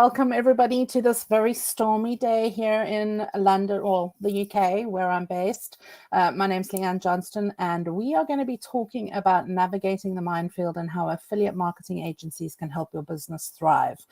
welcome everybody to this very stormy day here in London, or the UK, where I'm based. My name's Leanne Johnston, and we are going to be talking about navigating the minefield and how affiliate marketing agencies can help your business thrive.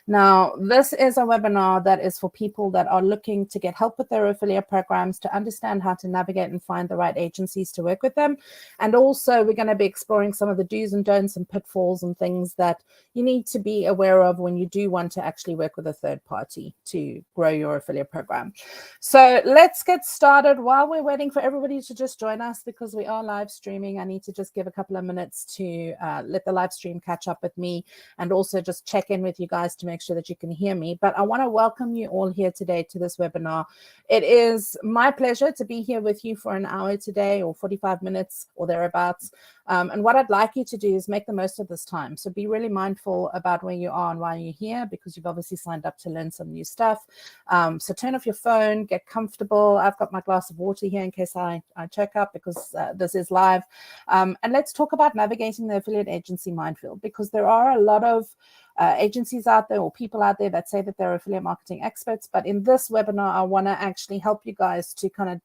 Now, this is a webinar that is for people that are looking to get help with their affiliate programs, to understand how to navigate and find the right agencies to work with them. And also, we're going to be exploring some of the do's and don'ts and pitfalls and things that you need to be aware of when you do want to actually work with a third party to grow your affiliate program. So let's get started. While we're waiting for everybody to just join us, because we are live streaming, I need to just give a couple of minutes to let the live stream catch up with me, and also just check in with you guys to make sure that you can hear me. But I want to welcome you all here today to this webinar. It is my pleasure to be here with you for an hour today, or 45 minutes or thereabouts. And what I'd like you to do is make the most of this time. So be really mindful about where you are and why you're here, because you've obviously signed up to learn some new stuff. So turn off your phone, get comfortable. I've got my glass of water here in case I choke up, because this is live. And let's talk about navigating the affiliate agency minefield, because there are a lot of agencies out there, or people out there, that say that they're affiliate marketing experts. But in this webinar, I want to actually help you guys to kind of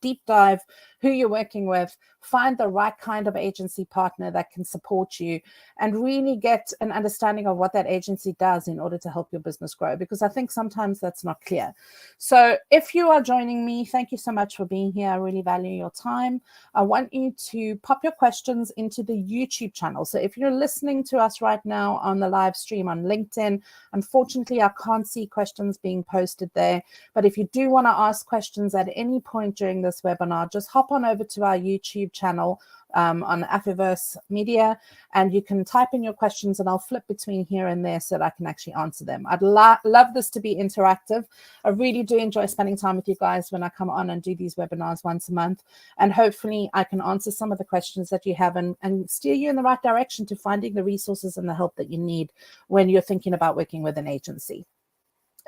deep dive who you're working with, find the right kind of agency partner that can support you, and really get an understanding of what that agency does in order to help your business grow, because I think sometimes that's not clear. So if you are joining me, thank you so much for being here. I really value your time. I want you to pop your questions into the YouTube channel. So if you're listening to us right now on the live stream on LinkedIn, unfortunately, I can't see questions being posted there. But if you do want to ask questions at any point during this webinar, just hop on over to our YouTube channel on Affiverse Media, and you can type in your questions, and I'll flip between here and there so that I can actually answer them. I'd love this to be interactive. I really do enjoy spending time with you guys when I come on and do these webinars once a month, and hopefully I can answer some of the questions that you have and steer you in the right direction to finding the resources and the help that you need when you're thinking about working with an agency.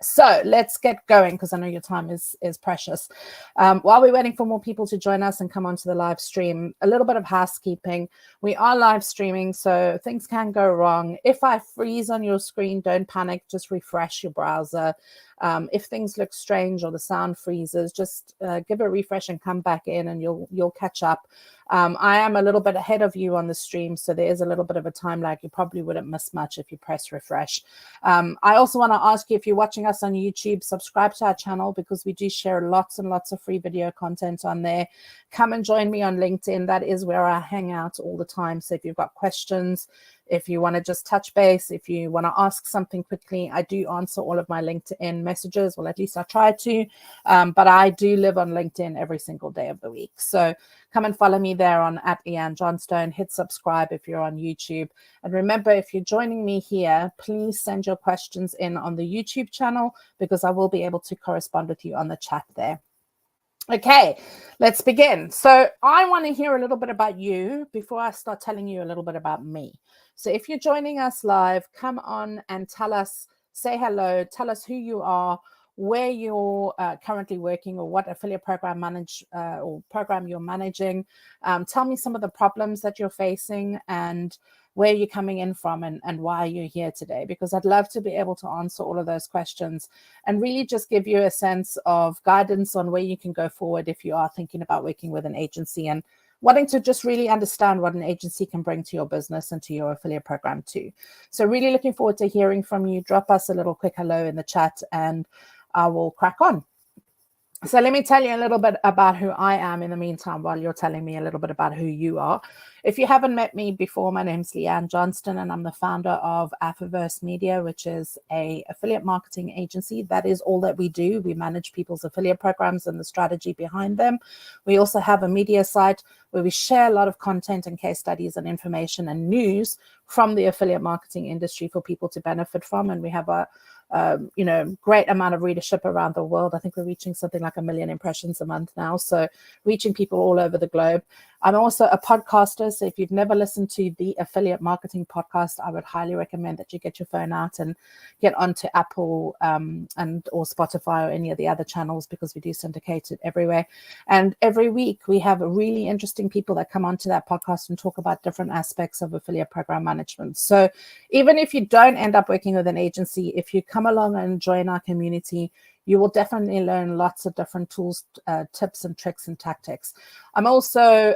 So let's get going, because I know your time is precious. While we're waiting for more people to join us and come onto the live stream, a little bit of housekeeping. We are live streaming, so things can go wrong. If I freeze on your screen, don't panic, just refresh your browser. If things look strange or the sound freezes, just give a refresh and come back in, and you'll catch up. I am a little bit ahead of you on the stream, so there is a little bit of a time lag. You probably wouldn't miss much if you press refresh. I also want to ask you, if you're watching us on YouTube, subscribe to our channel, because we do share lots and lots of free video content on there. Come and join me on LinkedIn. That is where I hang out all the time. So if you've got questions, if you want to just touch base, if you want to ask something quickly, I do answer all of my LinkedIn messages. Well, at least I try to, but I do live on LinkedIn every single day of the week. So come and follow me there on @LeanneJohnstone. Hit subscribe if you're on YouTube. And remember, if you're joining me here, please send your questions in on the YouTube channel, because I will be able to correspond with you on the chat there. Okay, let's begin. So I want to hear a little bit about you before I start telling you a little bit about me. So if you're joining us live, come on and tell us, say hello, tell us who you are, where you're currently working, or what affiliate program program you're managing. Tell me some of the problems that you're facing, and where you're coming in from, and why you're here today, because I'd love to be able to answer all of those questions and really just give you a sense of guidance on where you can go forward if you are thinking about working with an agency and wanting to just really understand what an agency can bring to your business and to your affiliate program too. So really looking forward to hearing from you. Drop us a little quick hello in the chat, and I will crack on. So let me tell you a little bit about who I am in the meantime, while you're telling me a little bit about who you are. If you haven't met me before, my name's Leanne Johnston, and I'm the founder of Affiverse Media, which is a affiliate marketing agency. That is all that we do. We manage people's affiliate programs and the strategy behind them. We also have a media site where we share a lot of content and case studies and information and news from the affiliate marketing industry for people to benefit from. And we have a great amount of readership around the world. I think we're reaching something like 1 million impressions a month now, so reaching people all over the globe. I'm also a podcaster. So if you've never listened to the Affiliate Marketing Podcast, I would highly recommend that you get your phone out and get onto Apple and or Spotify or any of the other channels, because we do syndicate it everywhere. And every week we have really interesting people that come onto that podcast and talk about different aspects of affiliate program management. So even if you don't end up working with an agency, if you come along and join our community, you will definitely learn lots of different tools, tips and tricks and tactics. I'm also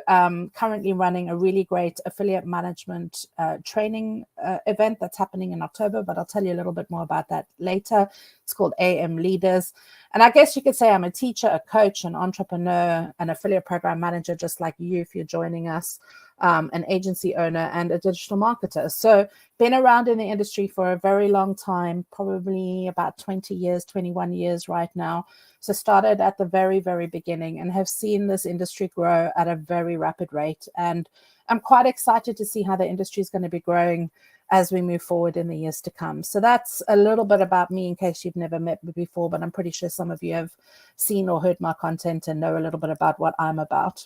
currently running a really great affiliate management training event that's happening in October, but I'll tell you a little bit more about that later. It's called AM Leaders. And I guess you could say I'm a teacher, a coach, an entrepreneur, an affiliate program manager, just like you if you're joining us, an agency owner, and a digital marketer. So been around in the industry for a very long time, probably about 20 years, 21 years right now. So started at the very, very beginning and have seen this industry grow at a very rapid rate. And I'm quite excited to see how the industry is going to be growing as we move forward in the years to come. So that's a little bit about me in case you've never met me before, but I'm pretty sure some of you have seen or heard my content and know a little bit about what I'm about.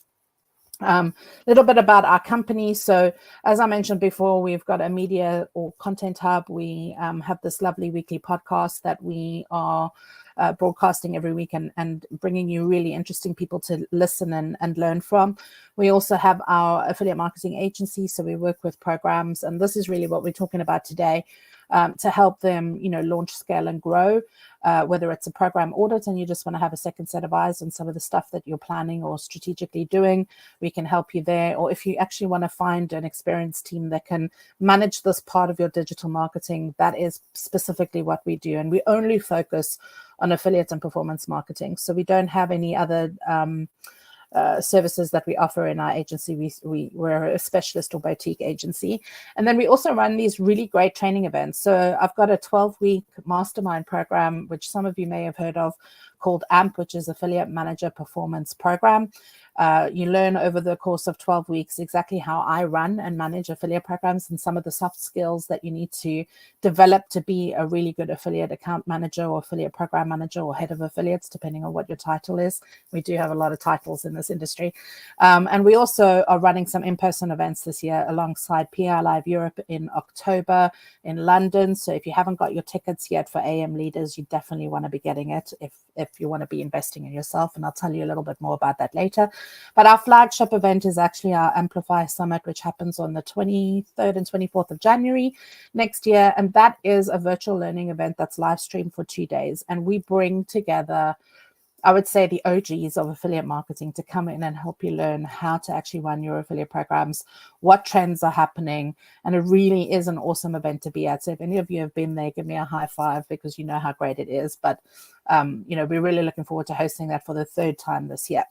A little bit about our company. So as I mentioned before, we've got a media or content hub. We have this lovely weekly podcast that we are broadcasting every week and bringing you really interesting people to listen and learn from. We also have our affiliate marketing agency. So we work with programs, and this is really what we're talking about today, to help them, launch, scale, and grow. Whether it's a program audit and you just want to have a second set of eyes on some of the stuff that you're planning or strategically doing, we can help you there. Or if you actually want to find an experienced team that can manage this part of your digital marketing, that is specifically what we do. And we only focus on affiliate and performance marketing. So we don't have any other services that we offer in our agency. We're a specialist or boutique agency. And then we also run these really great training events. So I've got a 12-week mastermind program, which some of you may have heard of, called AMP, which is Affiliate Manager Performance Program. You learn over the course of 12 weeks exactly how I run and manage affiliate programs and some of the soft skills that you need to develop to be a really good affiliate account manager or affiliate program manager or head of affiliates, depending on what your title is. We do have a lot of titles in this industry. And we also are running some in-person events this year alongside PI Live Europe in October in London. So if you haven't got your tickets yet for AM Leaders, you definitely want to be getting it if you want to be investing in yourself. And I'll tell you a little bit more about that later. But our flagship event is actually our Amplify Summit, which happens on the 23rd and 24th of January next year. And that is a virtual learning event that's live streamed for 2 days. And we bring together, I would say, the OGs of affiliate marketing to come in and help you learn how to actually run your affiliate programs, what trends are happening. And it really is an awesome event to be at. So if any of you have been there, give me a high five, because you know how great it is. But, we're really looking forward to hosting that for the 3rd time this year.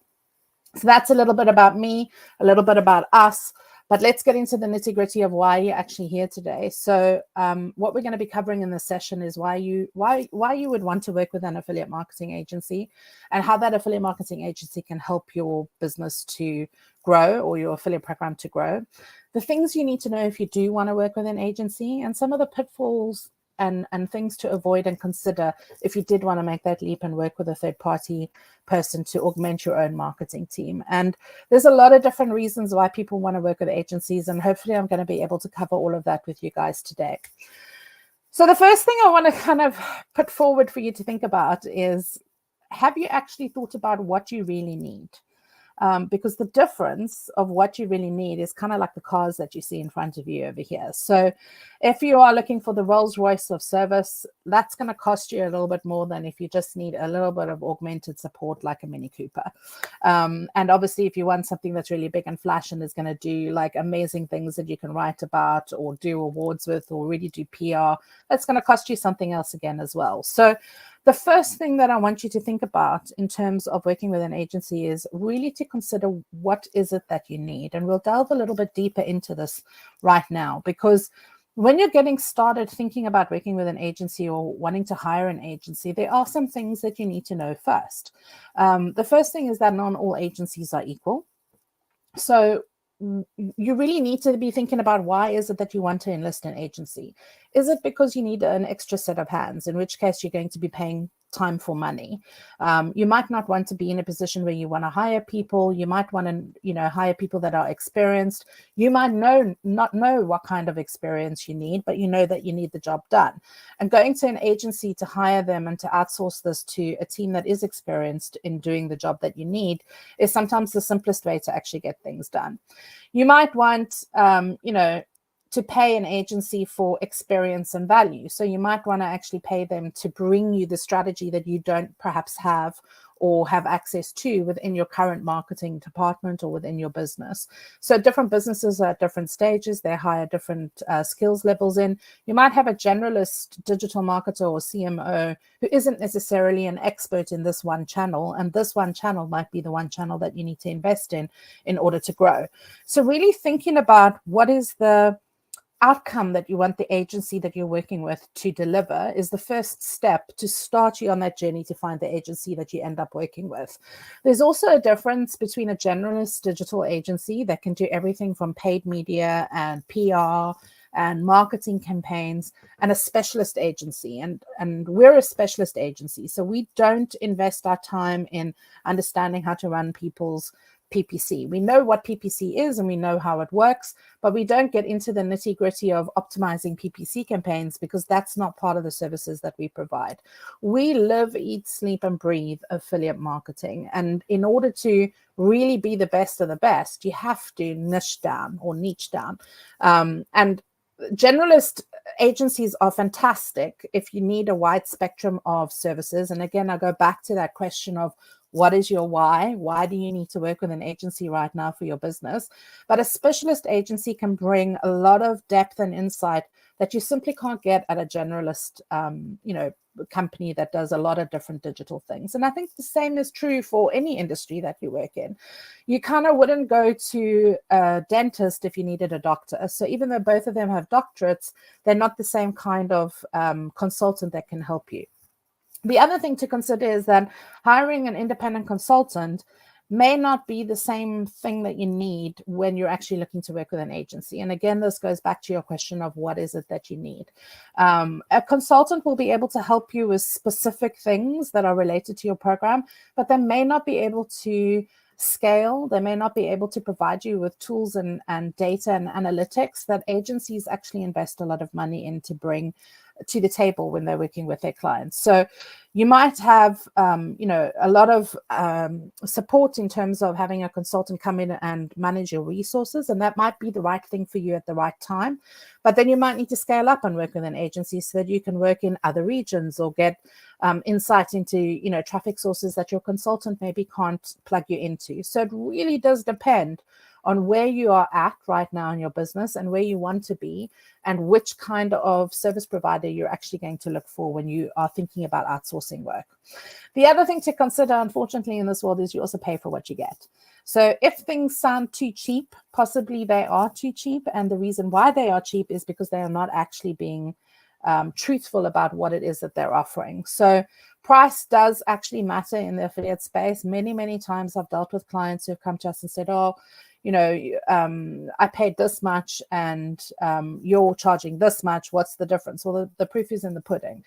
So that's a little bit about me, a little bit about us. But let's get into the nitty-gritty of why you're actually here today. So what we're going to be covering in this session is why you would want to work with an affiliate marketing agency, and how that affiliate marketing agency can help your business to grow or your affiliate program to grow. The things you need to know if you do want to work with an agency, and some of the pitfalls and things to avoid and consider if you did want to make that leap and work with a third-party person to augment your own marketing team. And there's a lot of different reasons why people want to work with agencies, and hopefully I'm going to be able to cover all of that with you guys today. So the first thing I want to kind of put forward for you to think about is, have you actually thought about what you really need? Because the difference of what you really need is kind of like the cars that you see in front of you over here. So if you are looking for the Rolls Royce of service, that's going to cost you a little bit more than if you just need a little bit of augmented support like a Mini Cooper. And obviously, if you want something that's really big and flash and is going to do like amazing things that you can write about or do awards with or really do PR, that's going to cost you something else again as well. So the first thing that I want you to think about in terms of working with an agency is really to consider what is it that you need. And we'll delve a little bit deeper into this right now, because when you're getting started thinking about working with an agency or wanting to hire an agency, there are some things that you need to know first. The first thing is that not all agencies are equal. So you really need to be thinking about, why is it that you want to enlist an agency? Is it because you need an extra set of hands, in which case you're going to be paying time for money. You might not want to be in a position where you want to hire people. You might want to, hire people that are experienced. You might not know what kind of experience you need, but you know that you need the job done. And going to an agency to hire them and to outsource this to a team that is experienced in doing the job that you need is sometimes the simplest way to actually get things done. You might want, to pay an agency for experience and value. So you might want to actually pay them to bring you the strategy that you don't perhaps have or have access to within your current marketing department or within your business. So different businesses are at different stages. They hire different skills levels in. You might have a generalist digital marketer or CMO who isn't necessarily an expert in this one channel. And this one channel might be the one channel that you need to invest in order to grow. So really thinking about what is the outcome that you want the agency that you're working with to deliver is the first step to start you on that journey to find the agency that you end up working with. There's also a difference between a generalist digital agency that can do everything from paid media and PR and marketing campaigns and a specialist agency. And we're a specialist agency. So we don't invest our time in understanding how to run people's PPC. We know what PPC is and we know how it works, but we don't get into the nitty-gritty of optimizing PPC campaigns because that's not part of the services that we provide. We live, eat, sleep, and breathe affiliate marketing. And in order to really be the best of the best, you have to niche down. And generalist agencies are fantastic if you need a wide spectrum of services. And again, I go back to that question of what is your why? Why do you need to work with an agency right now for your business? But a specialist agency can bring a lot of depth and insight that you simply can't get at a generalist, company that does a lot of different digital things. And I think the same is true for any industry that you work in. You kind of wouldn't go to a dentist if you needed a doctor. So even though both of them have doctorates, they're not the same kind of consultant that can help you. The other thing to consider is that hiring an independent consultant may not be the same thing that you need when you're actually looking to work with an agency. And again, this goes back to your question of what is it that you need. A consultant will be able to help you with specific things that are related to your program, but they may not be able to scale. They may not be able to provide you with tools and data and analytics that agencies actually invest a lot of money in to bring to the table when they're working with their clients. So you might have, a lot of support in terms of having a consultant come in and manage your resources, and that might be the right thing for you at the right time. But then you might need to scale up and work with an agency so that you can work in other regions or get insight into, traffic sources that your consultant maybe can't plug you into. So it really does depend on where you are at right now in your business and where you want to be and which kind of service provider you're actually going to look for when you are thinking about outsourcing work. The other thing to consider, unfortunately, in this world is you also pay for what you get. So if things sound too cheap, possibly they are too cheap. And the reason why they are cheap is because they are not actually being truthful about what it is that they're offering. So price does actually matter in the affiliate space. Many, many times I've dealt with clients who have come to us and said, I paid this much and you're charging this much. What's the difference? Well, the proof is in the pudding.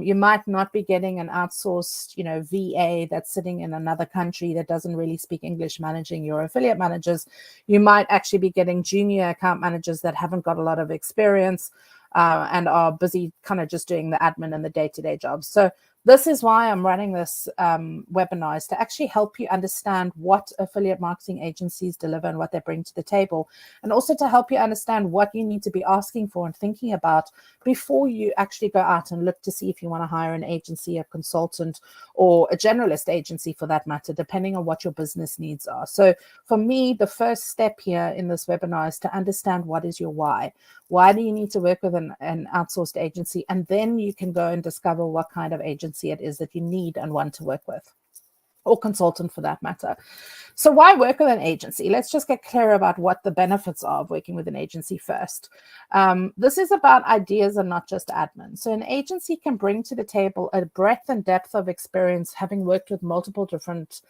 You might not be getting an outsourced, VA that's sitting in another country that doesn't really speak English managing your affiliate managers. You might actually be getting junior account managers that haven't got a lot of experience and are busy kind of just doing the admin and the day-to-day jobs. So this is why I'm running this webinar, is to actually help you understand what affiliate marketing agencies deliver and what they bring to the table, and also to help you understand what you need to be asking for and thinking about before you actually go out and look to see if you want to hire an agency, a consultant, or a generalist agency for that matter, depending on what your business needs are. So for me, the first step here in this webinar is to understand what is your why. Why do you need to work with an outsourced agency? And then you can go and discover what kind of agency it is that you need and want to work with, or consultant for that matter. So why work with an agency? Let's just get clear about what the benefits are of working with an agency first. This is about ideas and not just admin. So an agency can bring to the table a breadth and depth of experience, having worked with multiple different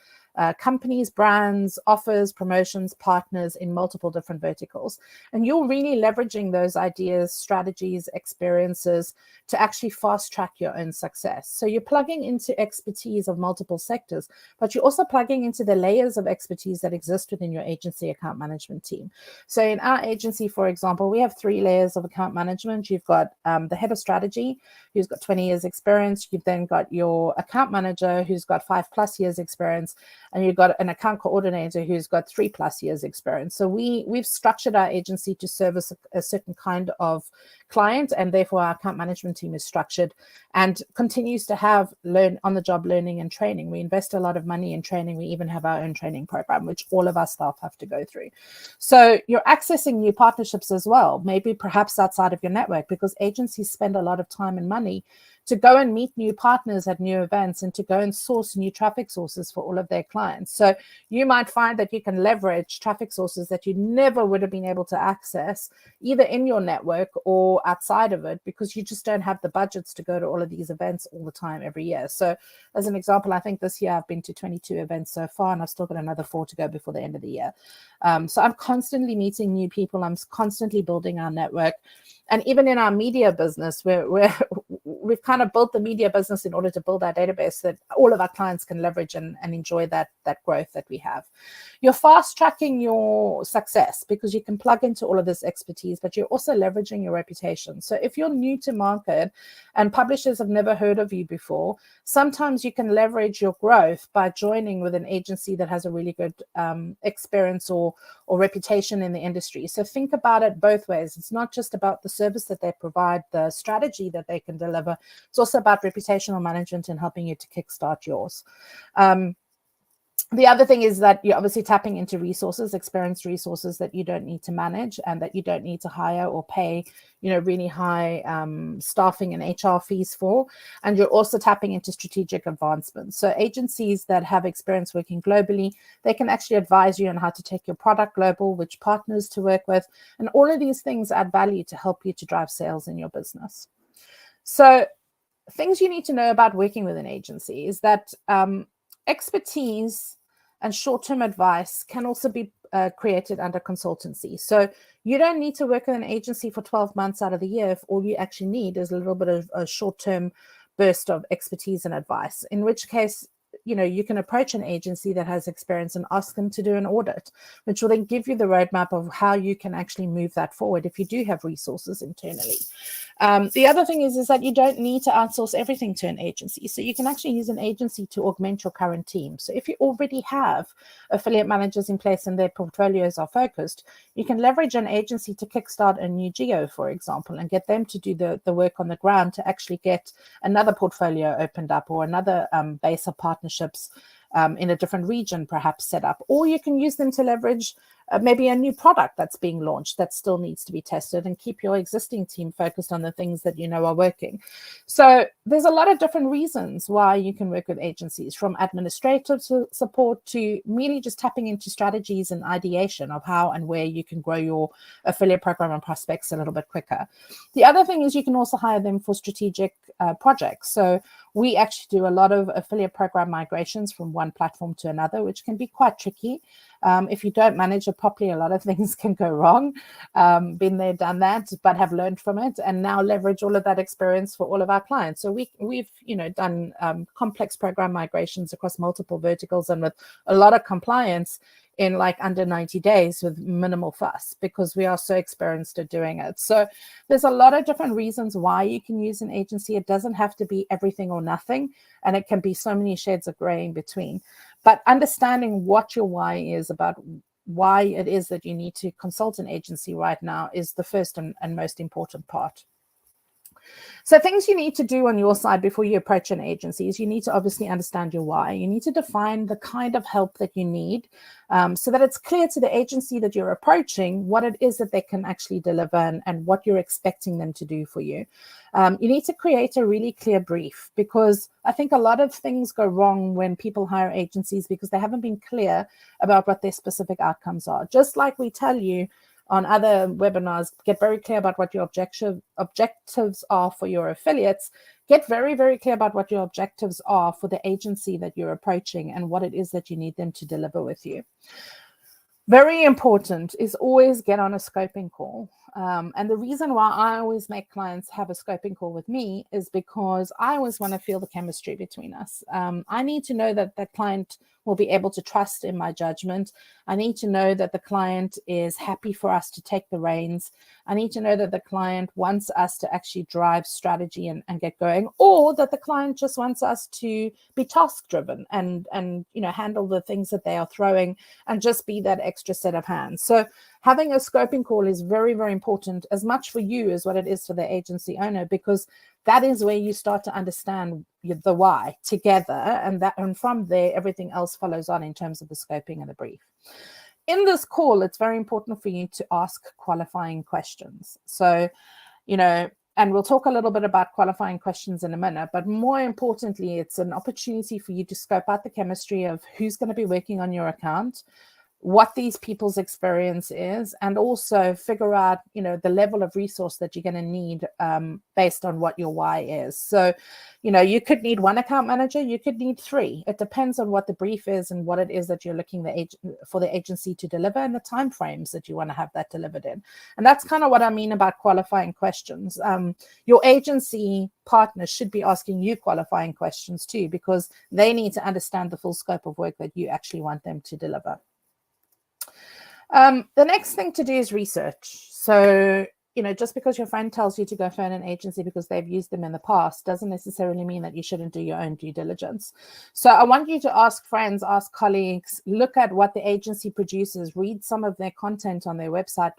companies, brands, offers, promotions, partners in multiple different verticals. And you're really leveraging those ideas, strategies, experiences to actually fast track your own success. So you're plugging into expertise of multiple sectors, but you're also plugging into the layers of expertise that exist within your agency account management team. So in our agency, for example, we have 3 layers of account management. You've got the head of strategy, who's got 20 years experience. You've then got your account manager, who's got 5+ years experience, and you've got an account coordinator who's got 3+ years experience. So we've structured our agency to service a certain kind of client, and therefore our account management team is structured and continues to have on-the-job learning and training. We invest a lot of money in training. We even have our own training program, which all of our staff have to go through. So you're accessing new partnerships as well, maybe perhaps outside of your network, because agencies spend a lot of time and money to go and meet new partners at new events and to go and source new traffic sources for all of their clients. So you might find that you can leverage traffic sources that you never would have been able to access either in your network or outside of it, because you just don't have the budgets to go to all of these events all the time every year. So as an example, I think this year I've been to 22 events so far, and I've still got another 4 to go before the end of the year. So I'm constantly meeting new people. I'm constantly building our network. And even in our media business, we've kind of built the media business in order to build our database that all of our clients can leverage and enjoy that growth that we have. You're fast tracking your success because you can plug into all of this expertise, but you're also leveraging your reputation. So if you're new to market and publishers have never heard of you before, sometimes you can leverage your growth by joining with an agency that has a really good experience or reputation in the industry. So think about it both ways. It's not just about the service that they provide, the strategy that they can deliver. It's also about reputational management and helping you to kickstart yours. The other thing is that you're obviously tapping into resources, experienced resources that you don't need to manage and that you don't need to hire or pay, really high staffing and HR fees for. And you're also tapping into strategic advancements. So agencies that have experience working globally, they can actually advise you on how to take your product global, which partners to work with. And all of these things add value to help you to drive sales in your business. So things you need to know about working with an agency is that expertise and short-term advice can also be created under consultancy. So you don't need to work with an agency for 12 months out of the year if all you actually need is a little bit of a short-term burst of expertise and advice, in which case, you can approach an agency that has experience and ask them to do an audit, which will then give you the roadmap of how you can actually move that forward if you do have resources internally. The other thing is that you don't need to outsource everything to an agency. So you can actually use an agency to augment your current team. So if you already have affiliate managers in place and their portfolios are focused, you can leverage an agency to kickstart a new geo, for example, and get them to do the work on the ground to actually get another portfolio opened up or another base of partnerships in a different region perhaps set up. Or you can use them to leverage maybe a new product that's being launched that still needs to be tested and keep your existing team focused on the things that are working. So there's a lot of different reasons why you can work with agencies, from administrative support to merely just tapping into strategies and ideation of how and where you can grow your affiliate program and prospects a little bit quicker. The other thing is you can also hire them for strategic projects. So we actually do a lot of affiliate program migrations from one platform to another, which can be quite tricky. If you don't manage it properly, a lot of things can go wrong. Been there, done that, but have learned from it and now leverage all of that experience for all of our clients. So we've done complex program migrations across multiple verticals and with a lot of compliance in like under 90 days with minimal fuss, because we are so experienced at doing it. So there's a lot of different reasons why you can use an agency. It doesn't have to be everything or nothing, and it can be so many shades of gray in between. But understanding what your why is about why it is that you need to consult an agency right now is the first and most important part. So things you need to do on your side before you approach an agency is you need to obviously understand your why. You need to define the kind of help that you need so that it's clear to the agency that you're approaching what it is that they can actually deliver and what you're expecting them to do for you. You need to create a really clear brief, because I think a lot of things go wrong when people hire agencies because they haven't been clear about what their specific outcomes are. Just like we tell you, on other webinars, get very clear about what your objectives are for your affiliates. Get very, very clear about what your objectives are for the agency that you're approaching and what it is that you need them to deliver with you. Very important is always get on a scoping call. And the reason why I always make clients have a scoping call with me is because I always want to feel the chemistry between us. I need to know that the client will be able to trust in my judgment. I need to know that the client is happy for us to take the reins. I need to know that the client wants us to actually drive strategy and get going, or that the client just wants us to be task driven and handle the things that they are throwing and just be that extra set of hands. So having a scoping call is very, very important, as much for you as what it is for the agency owner, because that is where you start to understand the why together, and from there everything else follows on in terms of the scoping and the brief. In this call, it's very important for you to ask qualifying questions. So, and we'll talk a little bit about qualifying questions in a minute, but more importantly, it's an opportunity for you to scope out the chemistry of who's going to be working on your account, what these people's experience is, and also figure out, the level of resource that you're going to need based on what your why is. So, you could need one account manager, you could need 3. It depends on what the brief is and what it is that you're looking for the agency to deliver and the timeframes that you want to have that delivered in. And that's kind of what I mean about qualifying questions. Your agency partners should be asking you qualifying questions too, because they need to understand the full scope of work that you actually want them to deliver. The next thing to do is research. So, just because your friend tells you to go phone an agency because they've used them in the past doesn't necessarily mean that you shouldn't do your own due diligence. So I want you to ask friends, ask colleagues, look at what the agency produces, read some of their content on their website,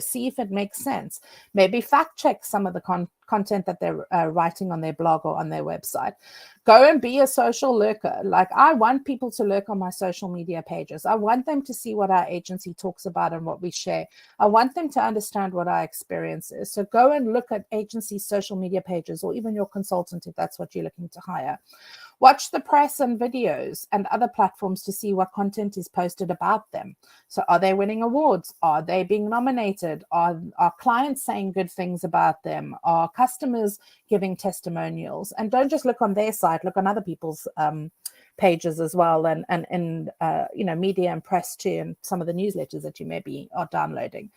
see if it makes sense. Maybe fact check some of the content that they're writing on their blog or on their website. Go and be a social lurker. Like, I want people to lurk on my social media pages. I want them to see what our agency talks about and what we share. I want them to understand what our experience is. So go and look at agency social media pages, or even your consultant if that's what you're looking to hire. Watch the press and videos and other platforms to see what content is posted about them. So are they winning awards? Are they being nominated? Are clients saying good things about them? Are customers giving testimonials? And don't just look on their site, look on other people's pages as well, and media and press too, and some of the newsletters that you maybe are downloading.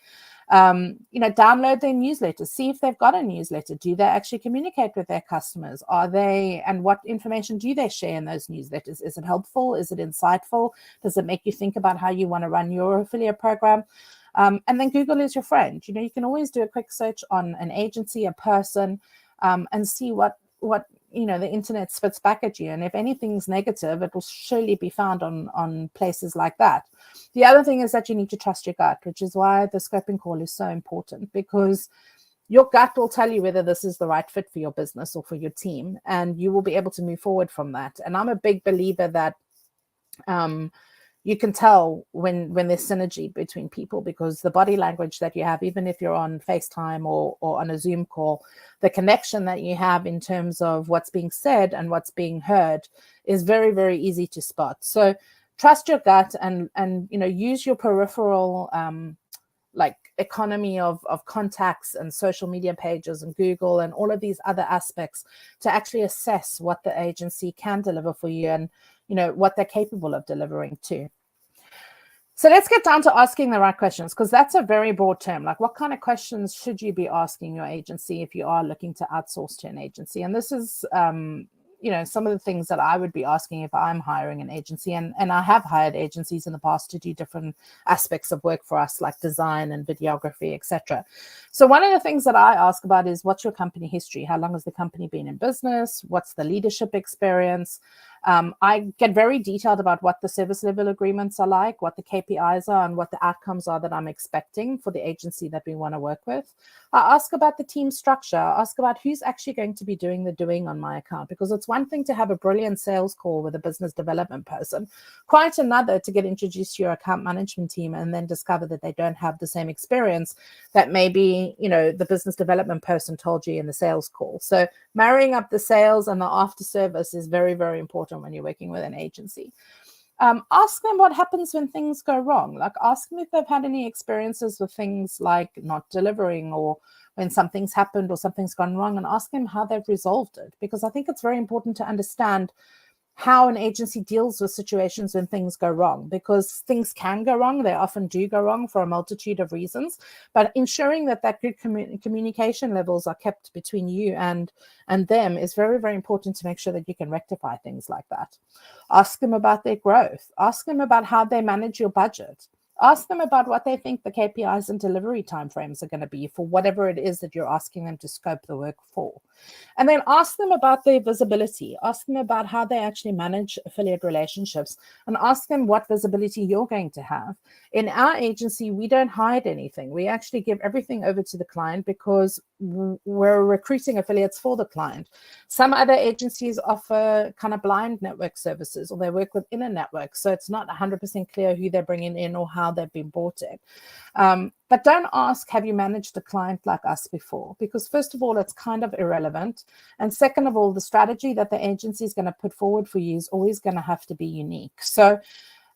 Download their newsletters, see if they've got a newsletter. Do they actually communicate with their customers? And what information do they share in those newsletters? Is it helpful? Is it insightful? Does it make you think about how you want to run your affiliate program? And then Google is your friend. You can always do a quick search on an agency, a person, and see what the internet spits back at you. And if anything's negative, it will surely be found on places like that. The other thing is that you need to trust your gut, which is why the scoping call is so important, because your gut will tell you whether this is the right fit for your business or for your team, and you will be able to move forward from that. And I'm a big believer that you can tell when there's synergy between people, because the body language that you have, even if you're on FaceTime or on a Zoom call, the connection that you have in terms of what's being said and what's being heard is very, very easy to spot. So trust your gut and use your peripheral economy of contacts and social media pages and Google and all of these other aspects to actually assess what the agency can deliver for you and what they're capable of delivering too. So let's get down to asking the right questions, because that's a very broad term. Like, what kind of questions should you be asking your agency if you are looking to outsource to an agency? And this is some of the things that I would be asking if I'm hiring an agency, and I have hired agencies in the past to do different aspects of work for us, like design and videography, etc. So one of the things that I ask about is, what's your company history? How long has the company been in business? What's the leadership experience? I get very detailed about what the service level agreements are like, what the KPIs are, and what the outcomes are that I'm expecting for the agency that we want to work with. I ask about the team structure. I ask about who's actually going to be doing the doing on my account, because it's one thing to have a brilliant sales call with a business development person, quite another to get introduced to your account management team and then discover that they don't have the same experience that maybe, the business development person told you in the sales call. So marrying up the sales and the after service is very, very important when you're working with an agency. Ask them what happens when things go wrong. Like, ask them if they've had any experiences with things like not delivering, or when something's happened or something's gone wrong, and ask them how they've resolved it. Because I think it's very important to understand how an agency deals with situations when things go wrong, because things can go wrong. They often do go wrong for a multitude of reasons, but ensuring that good communication levels are kept between you and them is very, very important to make sure that you can rectify things like that. Ask them about their growth. Ask them about how they manage your budget. Ask them about what they think the KPIs and delivery timeframes are going to be for whatever it is that you're asking them to scope the work for. And then ask them about their visibility. Ask them about how they actually manage affiliate relationships, and ask them what visibility you're going to have. In our agency, we don't hide anything. We actually give everything over to the client because we're recruiting affiliates for the client. Some other agencies offer kind of blind network services, or they work within a network, so it's not 100% clear who they're bringing in or how they've been brought in. But don't ask, have you managed a client like us before? Because first of all, it's kind of irrelevant. And second of all, the strategy that the agency is going to put forward for you is always going to have to be unique. So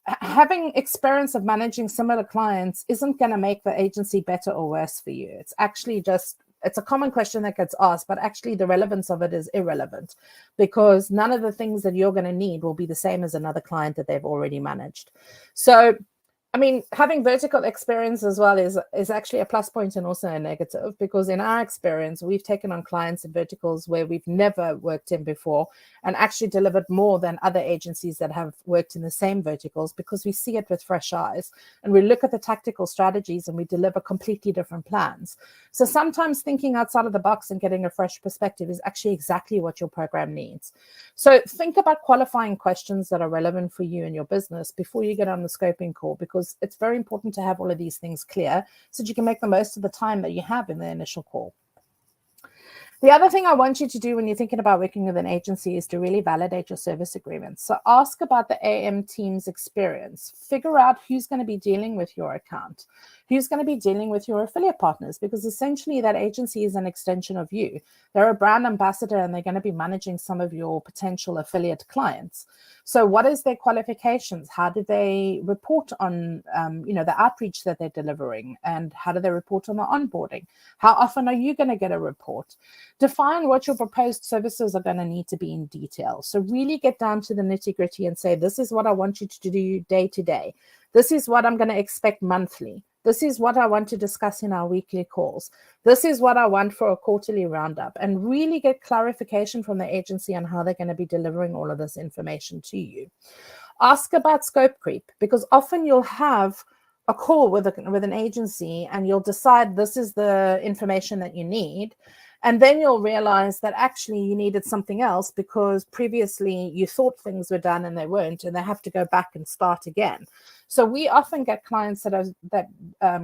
having experience of managing similar clients isn't going to make the agency better or worse for you. It's actually just, it's a common question that gets asked, but actually the relevance of it is irrelevant, because none of the things that you're going to need will be the same as another client that they've already managed. So I mean, having vertical experience as well is actually a plus point and also a negative, because in our experience, we've taken on clients in verticals where we've never worked in before and actually delivered more than other agencies that have worked in the same verticals, because we see it with fresh eyes and we look at the tactical strategies and we deliver completely different plans. So sometimes thinking outside of the box and getting a fresh perspective is actually exactly what your program needs. So think about qualifying questions that are relevant for you and your business before you get on the scoping call, because it's very important to have all of these things clear so that you can make the most of the time that you have in the initial call. The other thing I want you to do when you're thinking about working with an agency is to really validate your service agreements. So ask about the AM team's experience. Figure out who's going to be dealing with your account, who's going to be dealing with your affiliate partners, because essentially that agency is an extension of you. They're a brand ambassador and they're going to be managing some of your potential affiliate clients. So what is their qualifications? How do they report on the outreach that they're delivering, and how do they report on the onboarding? How often are you going to get a report? Define what your proposed services are going to need to be in detail. So really get down to the nitty-gritty and say, this is what I want you to do day to day. This is what I'm going to expect monthly. This is what I want to discuss in our weekly calls. This is what I want for a quarterly roundup, and really get clarification from the agency on how they're going to be delivering all of this information to you. Ask about scope creep, because often you'll have a call with an agency and you'll decide this is the information that you need. And then you'll realize that actually you needed something else because previously you thought things were done and they weren't, and they have to go back and start again. So we often get clients that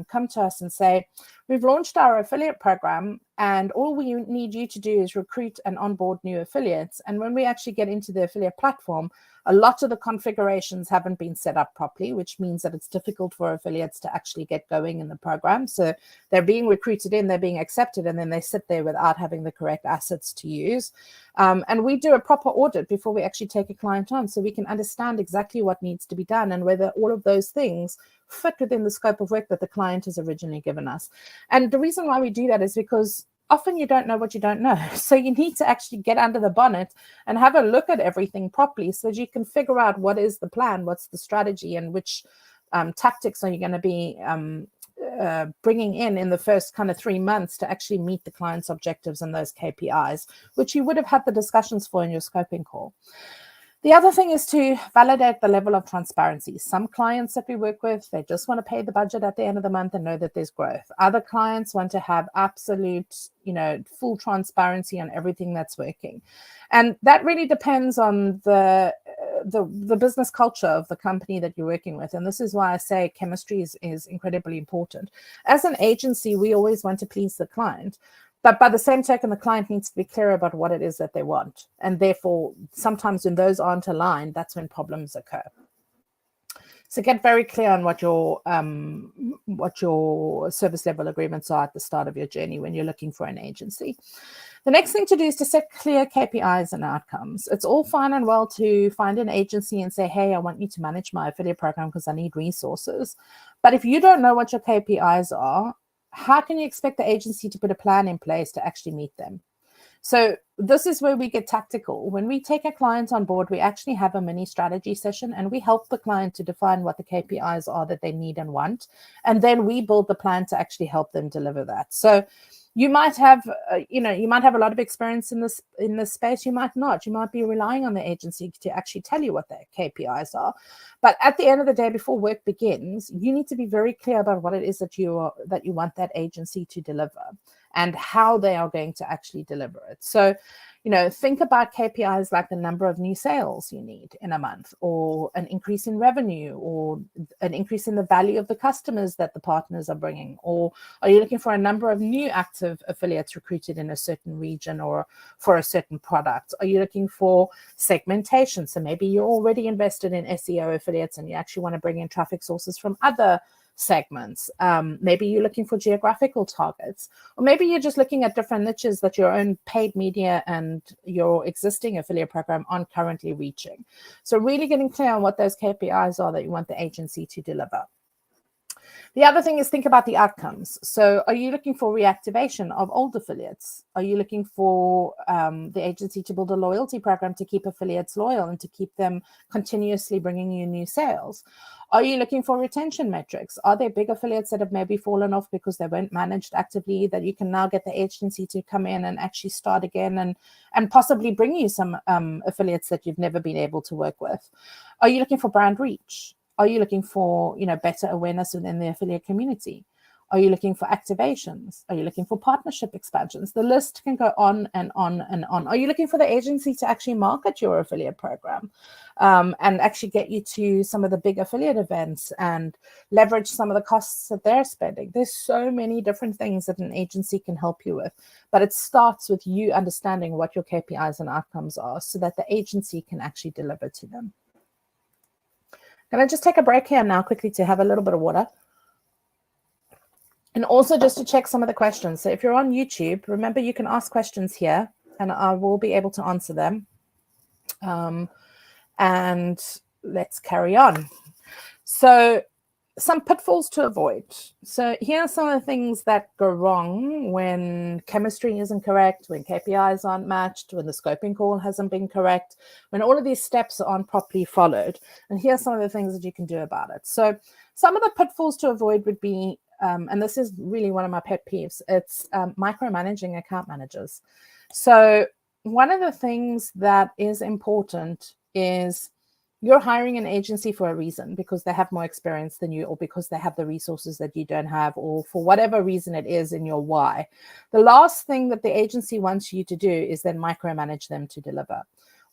come to us and say, we've launched our affiliate program and all we need you to do is recruit and onboard new affiliates. And when we actually get into the affiliate platform, a lot of the configurations haven't been set up properly, which means that it's difficult for affiliates to actually get going in the program. So they're being recruited in, they're being accepted, and then they sit there without having the correct assets to use. And we do a proper audit before we actually take a client on, so we can understand exactly what needs to be done and whether all of those things fit within the scope of work that the client has originally given us. And the reason why we do that is because often you don't know what you don't know. So you need to actually get under the bonnet and have a look at everything properly so that you can figure out what is the plan, what's the strategy, and which tactics are you going to be bringing in the first kind of 3 months to actually meet the client's objectives and those KPIs, which you would have had the discussions for in your scoping call. The other thing is to validate the level of transparency. Some clients that we work with, they just want to pay the budget at the end of the month and know that there's growth. Other clients want to have absolute, full transparency on everything that's working. And that really depends on the business culture of the company that you're working with. And this is why I say chemistry is incredibly important. As an agency, we always want to please the client. But by the same token, the client needs to be clear about what it is that they want. And therefore, sometimes when those aren't aligned, that's when problems occur. So get very clear on what your service level agreements are at the start of your journey when you're looking for an agency. The next thing to do is to set clear KPIs and outcomes. It's all fine and well to find an agency and say, hey, I want you to manage my affiliate program because I need resources. But if you don't know what your KPIs are, how can you expect the agency to put a plan in place to actually meet them? So this is where we get tactical. When we take a client on board, we actually have a mini strategy session and we help the client to define what the KPIs are that they need and want. And then we build the plan to actually help them deliver that. So you might have, you might have a lot of experience in this space. You might not. You might be relying on the agency to actually tell you what their KPIs are. But at the end of the day, before work begins, you need to be very clear about what it is that you want that agency to deliver and how they are going to actually deliver it. So, think about KPIs like the number of new sales you need in a month, or an increase in revenue, or an increase in the value of the customers that the partners are bringing. Or are you looking for a number of new active affiliates recruited in a certain region or for a certain product? Are you looking for segmentation? So maybe you're already invested in SEO affiliates and you actually want to bring in traffic sources from other segments. Maybe you're looking for geographical targets, or maybe you're just looking at different niches that your own paid media and your existing affiliate program aren't currently reaching. So really getting clear on what those KPIs are that you want the agency to deliver. The other thing is think about the outcomes. So are you looking for reactivation of old affiliates? Are you looking for the agency to build a loyalty program to keep affiliates loyal and to keep them continuously bringing you new sales? Are you looking for retention metrics? Are there big affiliates that have maybe fallen off because they weren't managed actively that you can now get the agency to come in and actually start again and possibly bring you some affiliates that you've never been able to work with? Are you looking for brand reach? Are you looking for, better awareness within the affiliate community? Are you looking for activations? Are you looking for partnership expansions? The list can go on and on and on. Are you looking for the agency to actually market your affiliate program and actually get you to some of the big affiliate events and leverage some of the costs that they're spending? There's so many different things that an agency can help you with, but it starts with you understanding what your KPIs and outcomes are so that the agency can actually deliver to them. Can I just take a break here now quickly to have a little bit of water? And also just to check some of the questions. So if you're on YouTube, remember you can ask questions here and I will be able to answer them. And let's carry on. So some pitfalls to avoid. So here are some of the things that go wrong when chemistry isn't correct, when KPIs aren't matched, when the scoping call hasn't been correct, when all of these steps aren't properly followed. And here are some of the things that you can do about it. So some of the pitfalls to avoid would be, and this is really one of my pet peeves, it's micromanaging account managers. So one of the things that is important is you're hiring an agency for a reason, because they have more experience than you, or because they have the resources that you don't have, or for whatever reason it is in your why. The last thing that the agency wants you to do is then micromanage them to deliver.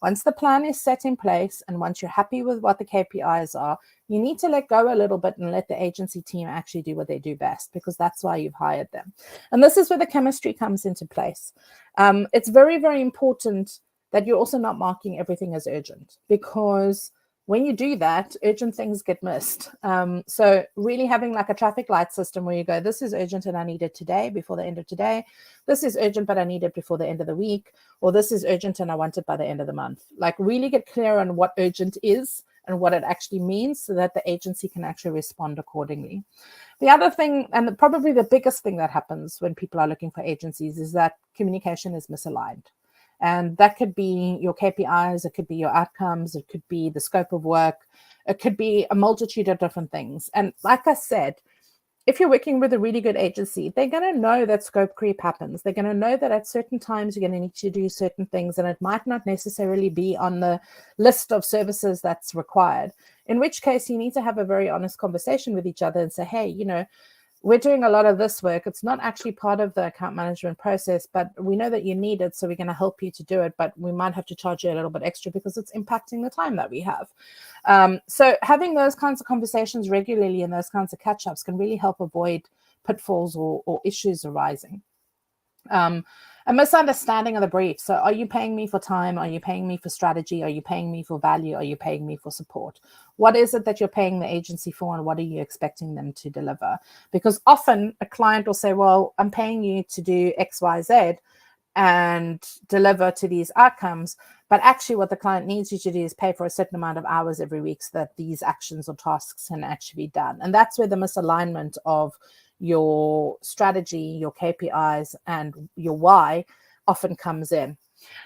Once the plan is set in place and once you're happy with what the KPIs are, you need to let go a little bit and let the agency team actually do what they do best, because that's why you've hired them. And this is where the chemistry comes into place. It's very, very important that you're also not marking everything as urgent, because when you do that, urgent things get missed. So really having like a traffic light system where you go, this is urgent and I need it today before the end of today. This is urgent, but I need it before the end of the week. Or this is urgent and I want it by the end of the month. Like really get clear on what urgent is and what it actually means so that the agency can actually respond accordingly. The other thing, and probably the biggest thing that happens when people are looking for agencies, is that communication is misaligned. And that could be your KPIs, it could be your outcomes, it could be the scope of work, it could be a multitude of different things. And like I said, if you're working with a really good agency, they're going to know that scope creep happens. They're going to know that at certain times you're going to need to do certain things, and it might not necessarily be on the list of services that's required. In which case, you need to have a very honest conversation with each other and say, hey, we're doing a lot of this work. It's not actually part of the account management process, but we know that you need it, so we're going to help you to do it, but we might have to charge you a little bit extra because it's impacting the time that we have. So having those kinds of conversations regularly and those kinds of catch-ups can really help avoid pitfalls or issues arising. A misunderstanding of the brief. So are you paying me for time? Are you paying me for strategy? Are you paying me for value? Are you paying me for support? What is it that you're paying the agency for, and what are you expecting them to deliver? Because often a client will say, well, I'm paying you to do X, Y, Z and deliver to these outcomes. But actually what the client needs you to do is pay for a certain amount of hours every week so that these actions or tasks can actually be done. And that's where the misalignment of your strategy, your KPIs, and your why often comes in.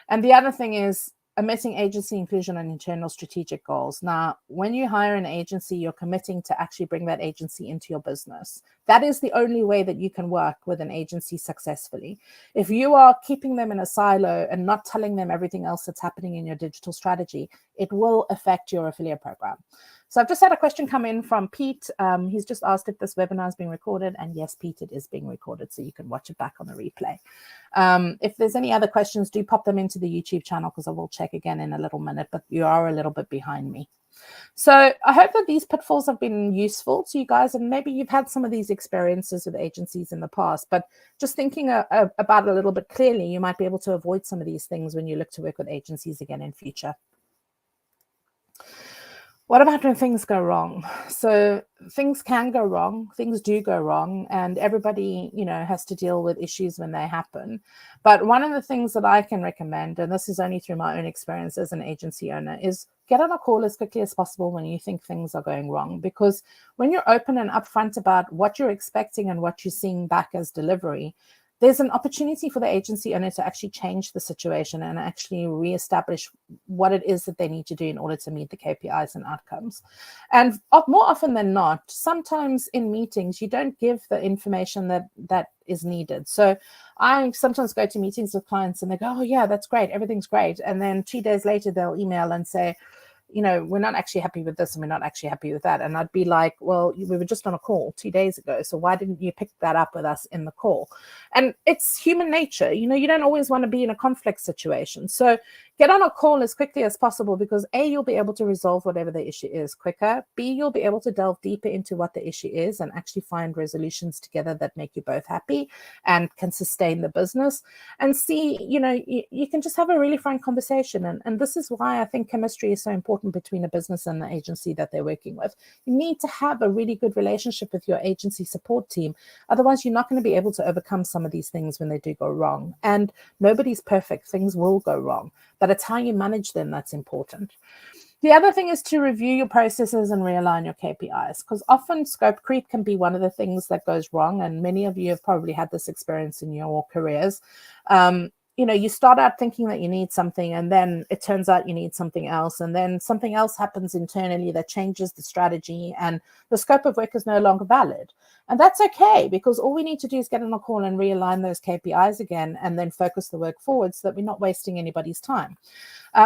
And the other thing is omitting agency inclusion and internal strategic goals. Now, when you hire an agency, you're committing to actually bring that agency into your business. That is the only way that you can work with an agency successfully. If you are keeping them in a silo and not telling them everything else that's happening in your digital strategy, it will affect your affiliate program. So I've just had a question come in from Pete. He's just asked if this webinar is being recorded. And yes, Pete, it is being recorded, so you can watch it back on the replay. If there's any other questions, do pop them into the YouTube channel, because I will check again in a little minute, but you are a little bit behind me. So I hope that these pitfalls have been useful to you guys, and maybe you've had some of these experiences with agencies in the past, but just thinking about it a little bit clearly, you might be able to avoid some of these things when you look to work with agencies again in future. What about when things go wrong? So things can go wrong, things do go wrong, and everybody, has to deal with issues when they happen. But one of the things that I can recommend, and this is only through my own experience as an agency owner, is get on a call as quickly as possible when you think things are going wrong. Because when you're open and upfront about what you're expecting and what you're seeing back as delivery, there's an opportunity for the agency owner to actually change the situation and actually reestablish what it is that they need to do in order to meet the KPIs and outcomes. And more often than not, sometimes in meetings, you don't give the information that is needed. So I sometimes go to meetings with clients and they go, oh yeah, that's great, everything's great. And then 2 days later, they'll email and say, we're not actually happy with this and we're not actually happy with that. And I'd be like, well, we were just on a call 2 days ago, so why didn't you pick that up with us in the call? And it's human nature. You don't always want to be in a conflict situation. So get on a call as quickly as possible, because A, you'll be able to resolve whatever the issue is quicker. B, you'll be able to delve deeper into what the issue is and actually find resolutions together that make you both happy and can sustain the business. And C, you can just have a really frank conversation. And this is why I think chemistry is so important between a business and the agency that they're working with. You need to have a really good relationship with your agency support team. Otherwise, you're not going to be able to overcome some of these things when they do go wrong. And nobody's perfect. Things will go wrong, but it's how you manage them that's important. The other thing is to review your processes and realign your KPIs, because often scope creep can be one of the things that goes wrong. And many of you have probably had this experience in your careers. You start out thinking that you need something, and then it turns out you need something else. And then something else happens internally that changes the strategy, and the scope of work is no longer valid. And that's okay, because all we need to do is get on a call and realign those KPIs again, and then focus the work forward so that we're not wasting anybody's time.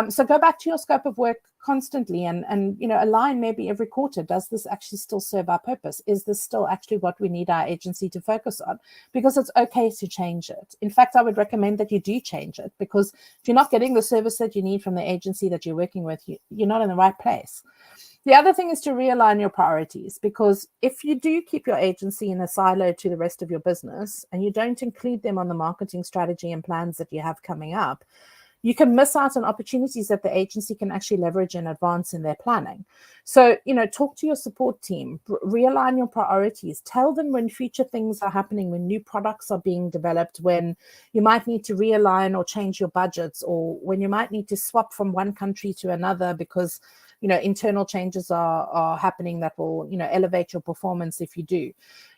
So go back to your scope of work constantly and align maybe every quarter. Does this actually still serve our purpose? Is this still actually what we need our agency to focus on? Because it's okay to change it. In fact, I would recommend that you do change it, because if you're not getting the service that you need from the agency that you're working with, you're not in the right place. The other thing is to realign your priorities, because if you do keep your agency in a silo to the rest of your business and you don't include them on the marketing strategy and plans that you have coming up, you can miss out on opportunities that the agency can actually leverage in advance in their planning. So, talk to your support team, realign your priorities, tell them when future things are happening, when new products are being developed, when you might need to realign or change your budgets, or when you might need to swap from one country to another because, internal changes are happening that will, elevate your performance if you do.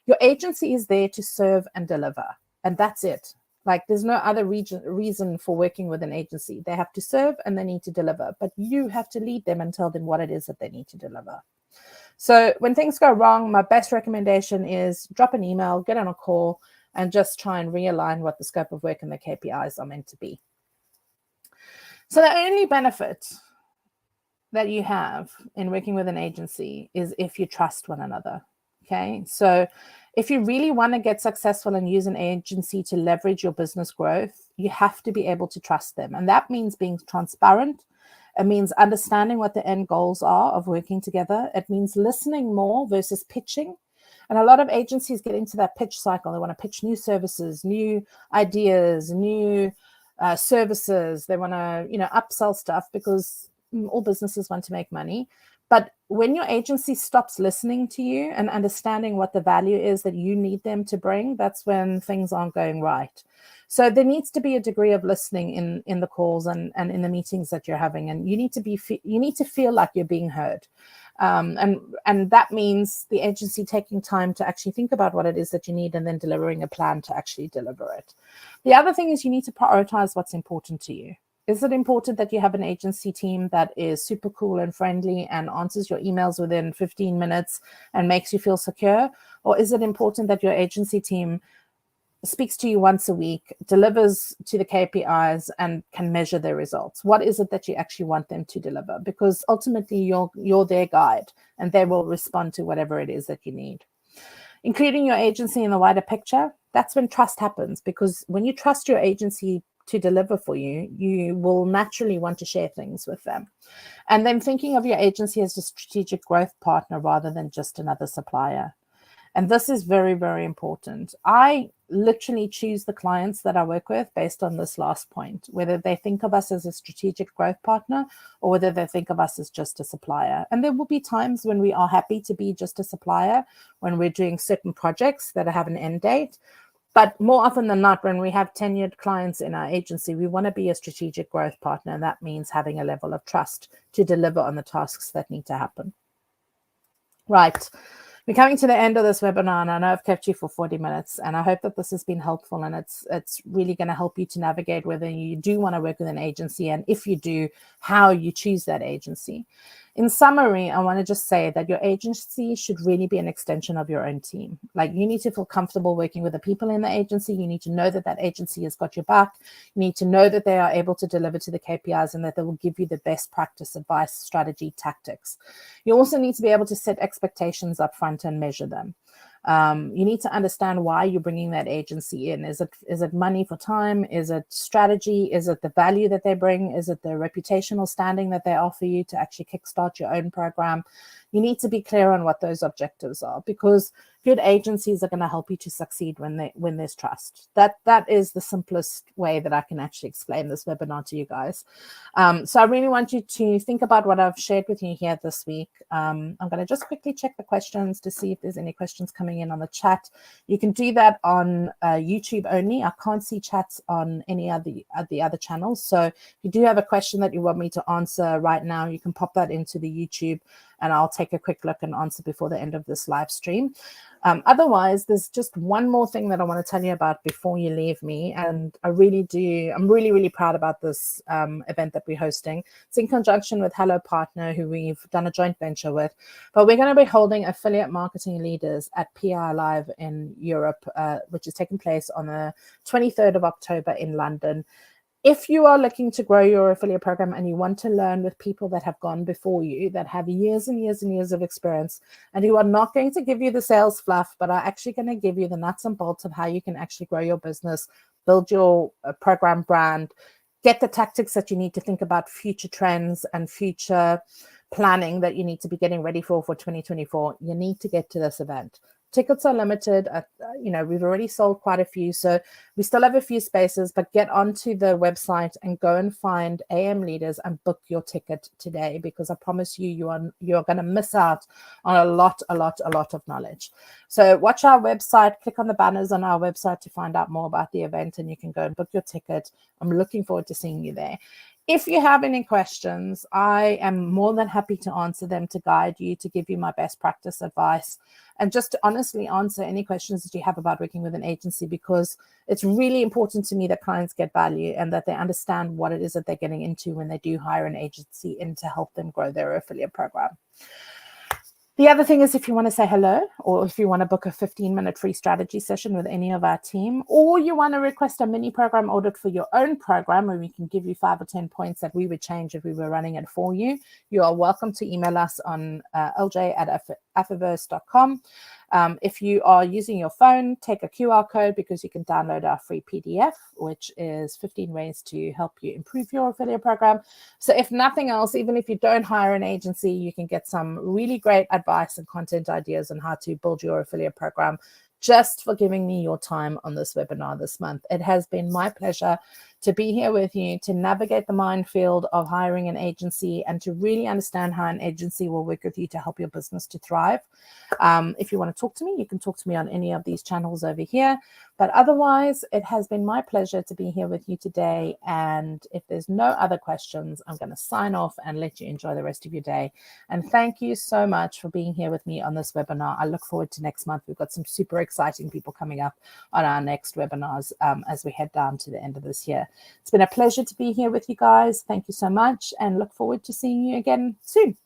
Your agency is there to serve and deliver, and that's it. Like, there's no other reason for working with an agency. They have to serve and they need to deliver, but you have to lead them and tell them what it is that they need to deliver. So when things go wrong, my best recommendation is drop an email, get on a call, and just try and realign what the scope of work and the KPIs are meant to be. So the only benefit that you have in working with an agency is if you trust one another. Okay, so if you really want to get successful and use an agency to leverage your business growth, you have to be able to trust them. And that means being transparent. It means understanding what the end goals are of working together. It means listening more versus pitching. And a lot of agencies get into that pitch cycle. They want to pitch new services, new ideas, new services. They want to, upsell stuff because all businesses want to make money. But when your agency stops listening to you and understanding what the value is that you need them to bring, that's when things aren't going right. So there needs to be a degree of listening in the calls and in the meetings that you're having. And you need to feel like you're being heard. And that means the agency taking time to actually think about what it is that you need and then delivering a plan to actually deliver it. The other thing is you need to prioritize what's important to you. Is it important that you have an agency team that is super cool and friendly and answers your emails within 15 minutes and makes you feel secure? Or is it important that your agency team speaks to you once a week, delivers to the KPIs, and can measure their results? What is it that you actually want them to deliver? Because ultimately, you're their guide, and they will respond to whatever it is that you need. Including your agency in the wider picture, that's when trust happens, because when you trust your agency to deliver for you, you will naturally want to share things with them. And then thinking of your agency as a strategic growth partner rather than just another supplier. And this is very, very important. I literally choose the clients that I work with based on this last point, whether they think of us as a strategic growth partner or whether they think of us as just a supplier. And there will be times when we are happy to be just a supplier, when we're doing certain projects that have an end date. But more often than not, when we have tenured clients in our agency, we want to be a strategic growth partner. And that means having a level of trust to deliver on the tasks that need to happen. Right. We're coming to the end of this webinar, and I know I've kept you for 40 minutes, and I hope that this has been helpful, and it's really going to help you to navigate whether you do want to work with an agency, and if you do, how you choose that agency. In summary, I want to just say that your agency should really be an extension of your own team. Like, you need to feel comfortable working with the people in the agency. You need to know that that agency has got your back. You need to know that they are able to deliver to the KPIs and that they will give you the best practice, advice, strategy, tactics. You also need to be able to set expectations up front and measure them. You need to understand why you're bringing that agency in. Is it money for time? Is it strategy? Is it the value that they bring? Is it the reputational standing that they offer you to actually kickstart your own program? You need to be clear on what those objectives are, because good agencies are going to help you to succeed when there's trust. That is the simplest way that I can actually explain this webinar to you guys. So I really want you to think about what I've shared with you here this week. I'm going to just quickly check the questions to see if there's any questions coming in on the chat. You can do that on YouTube only. I can't see chats on any of the other channels. So if you do have a question that you want me to answer right now, you can pop that into the YouTube, and I'll take a quick look and answer before the end of this live stream. Otherwise, there's just one more thing that I want to tell you about before you leave me. And I'm really, really proud about this event that we're hosting. It's in conjunction with Hello Partner, who we've done a joint venture with. But we're going to be holding affiliate marketing leaders at PI Live in Europe, which is taking place on the 23rd of October in London. If you are looking to grow your affiliate program and you want to learn with people that have gone before you, that have years and years and years of experience, and who are not going to give you the sales fluff, but are actually going to give you the nuts and bolts of how you can actually grow your business, build your program brand, get the tactics that you need to think about future trends and future planning that you need to be getting ready for 2024, you need to get to this event. Tickets are limited. We've already sold quite a few, so we still have a few spaces, but get onto the website and go and find AM leaders and book your ticket today, because I promise you, you're going to miss out on a lot of knowledge. So watch our website, click on the banners on our website to find out more about the event, and you can go and book your ticket. I'm looking forward to seeing you there. If you have any questions, I am more than happy to answer them, to guide you, to give you my best practice advice, and just to honestly answer any questions that you have about working with an agency, because it's really important to me that clients get value and that they understand what it is that they're getting into when they do hire an agency in to help them grow their affiliate program. The other thing is, if you want to say hello, or if you want to book a 15-minute free strategy session with any of our team, or you want to request a mini program audit for your own program, where we can give you 5 or 10 points that we would change if we were running it for you, you are welcome to email us on lj@affiverse.com. If you are using your phone, take a QR code because you can download our free PDF, which is 15 ways to help you improve your affiliate program. So if nothing else, even if you don't hire an agency, you can get some really great advice and content ideas on how to build your affiliate program just for giving me your time on this webinar this month. It has been my pleasure to be here with you, to navigate the minefield of hiring an agency and to really understand how an agency will work with you to help your business to thrive. If you want to talk to me, you can talk to me on any of these channels over here. But otherwise, it has been my pleasure to be here with you today. And if there's no other questions, I'm going to sign off and let you enjoy the rest of your day. And thank you so much for being here with me on this webinar. I look forward to next month. We've got some super exciting people coming up on our next webinars as we head down to the end of this year. It's been a pleasure to be here with you guys. Thank you so much and look forward to seeing you again soon.